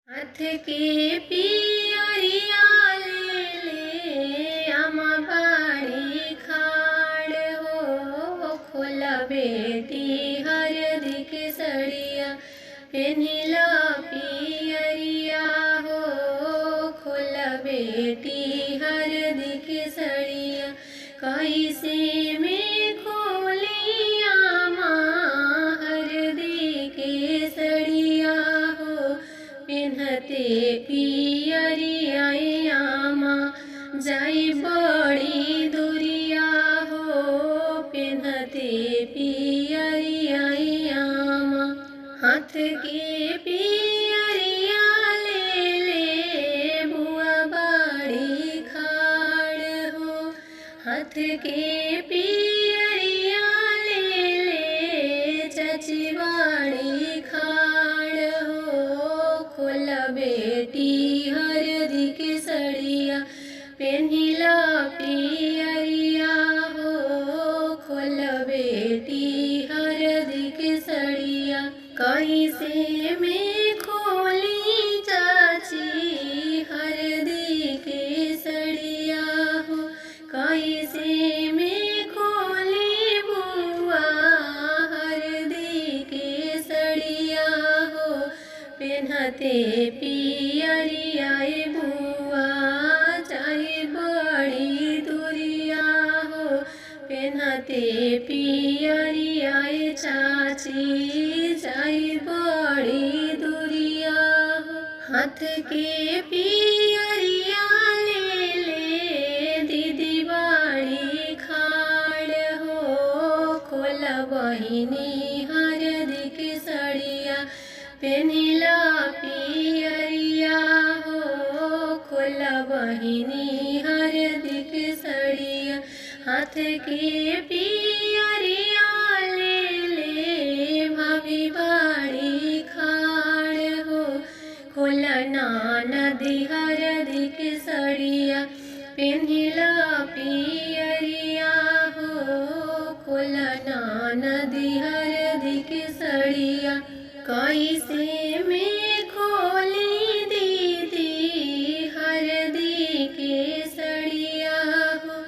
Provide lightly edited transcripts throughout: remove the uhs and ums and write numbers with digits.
हाथ के पियरिया ले आमा बाड़ी खाड़ हो खोला बेटी हरदी के सड़िया पेनिला पियरिया हो खोला बेटी हरदी के सड़िया कैसे में खोलिया माँ हरदी के सड़िया हो पेन्हते पियरिया आमा जाई बड़ी दूरिया हो पेन्हते पियरिया आमा हाथ के पियरिया ले बुआ बाड़ी खाड़ हो हाथ के पियरिया ले चाची बाड़ी खाड़ हो खोला बेटी हरदी के सड़िया पेनिला पियरिया हो खोला बेटी हरदी के सड़िया कैसे में खोली चाची हरदी के सड़िया हो कैसे में खोली बुआ हरदी के सड़िया हो पेन्हते पियरिया बुआ चाहे बड़ी दूरिया हो पेन्हते पियरिया चाची चाहे बड़ी दूरिया हो हाथ के पियरिया ले दीदी बाड़ी खाड़ हो खोला बहिनी हरदी के सड़िया पेनिला पियरिया हो खोला बहिनी हरदी के सड़िया हाथ के पियरिया ले भाभी बाड़ी खाड़ हो खोला नदी हरदी के सड़िया पेनिला पियरिया हो खोला नदी हरदी के सड़िया कैसे में खोली दीदी हरदी के सड़िया हो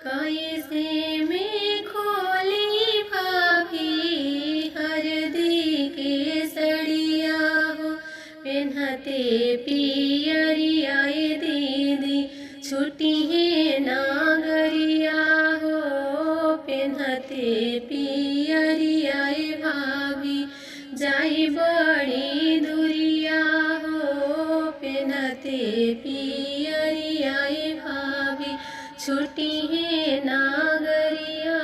कैसे में खोली भाभी हरदी के सड़िया हो पेन्हते पियरिया दीदी छुट्टी है नागरिया हो पेन्हते पियरिया भाभी जाई बड़ी दूरिया हो पेन्हते पियरिया भाभी छुट्टी है नागरिया।